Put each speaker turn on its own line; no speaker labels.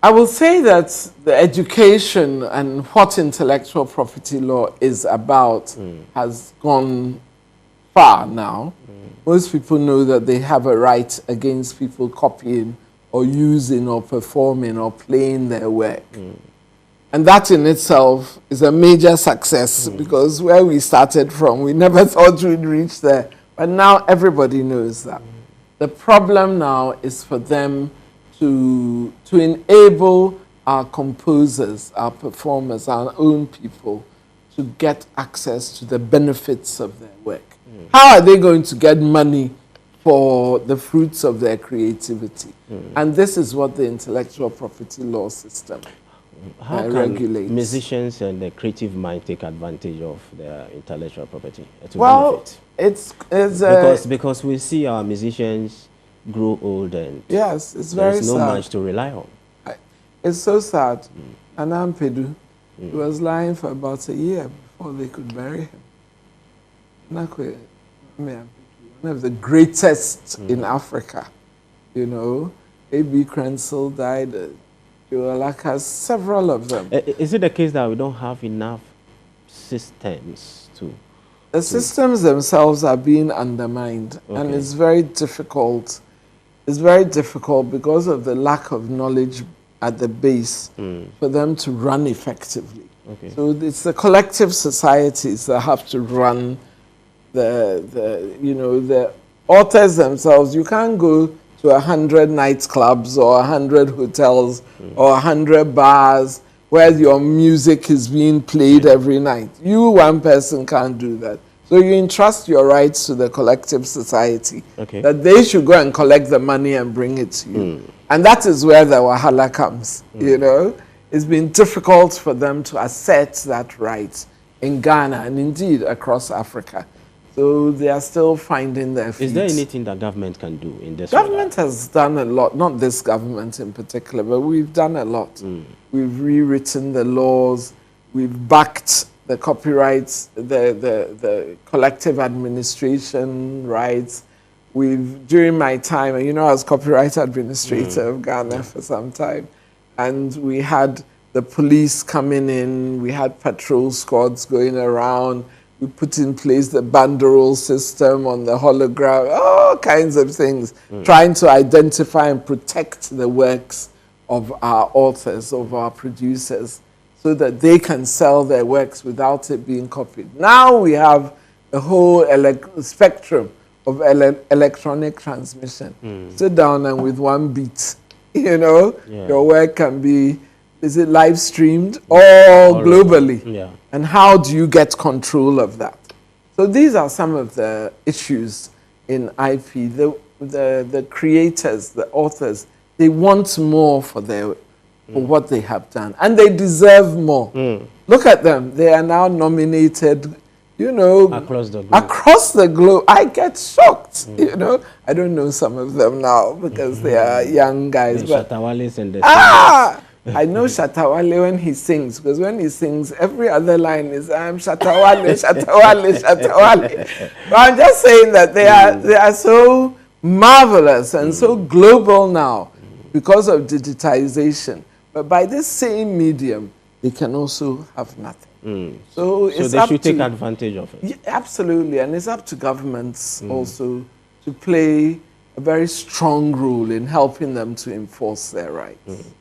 I will say that the education and what intellectual property law is about has gone far now. Most people know that they have a right against people copying or using or performing or playing their work. And that in itself is a major success because where we started from, we never thought we'd reach there. But now everybody knows that. The problem now is for them to enable our composers, our performers, our own people to get access to the benefits of their work. How are they going to get money for the fruits of their creativity? And this is what the intellectual property law system
How can
regulates.
musicians and the creative mind take advantage of their intellectual property to
Well,
benefit? Because we see our musicians grow old and
yes, it's very
there's no
sad.
much to rely on.
It's so sad. Anam Pedu, he was lying for about a year before they could bury him. Nakwe, one of the greatest in Africa, you know. A.B. Crenshaw died, Joalakas, several of them.
Is it the case that we don't have enough systems to...
The systems themselves are being undermined, and it's very difficult. It's very difficult because of the lack of knowledge at the base for them to run effectively. So it's the collective societies that have to run the authors themselves. You can't go to 100 nightclubs or 100 hotels or 100 bars where your music is being played every night. You, one person, can't do that. So you entrust your rights to the collective society, that they should go and collect the money and bring it to you. And that is where the wahala comes, you know. It's been difficult for them to assert that right in Ghana and indeed across Africa. So they are still finding their feet.
Is there anything that government can do in this?
Government has done a lot, not this government in particular, but we've done a lot. We've rewritten the laws, we've backed the copyrights, the collective administration rights. During my time, you know, I was copyright administrator of Ghana for some time, and we had the police coming in, we had patrol squads going around, we put in place the banderole system on the hologram, all kinds of things, trying to identify and protect the works of our authors, of our producers, so that they can sell their works without it being copied. Now we have a whole spectrum of electronic transmission. Sit down and with one beat, you know, your work can be, is it live streamed or globally? And how do you get control of that? So these are some of the issues in IP. The creators, the authors, they want more for what they have done. And they deserve more. Look at them. They are now nominated, you know, across the globe. I get shocked, you know. I don't know some of them now because they are young guys. But I know Shatawale when he sings, because when he sings, every other line is, I'm Shatawale, Shatawale, Shatawale. But I'm just saying that they are so marvelous and so global now because of digitization. But by this same medium, they can also have nothing. So
they should take advantage of it.
Yeah, absolutely. And it's up to governments also to play a very strong role in helping them to enforce their rights.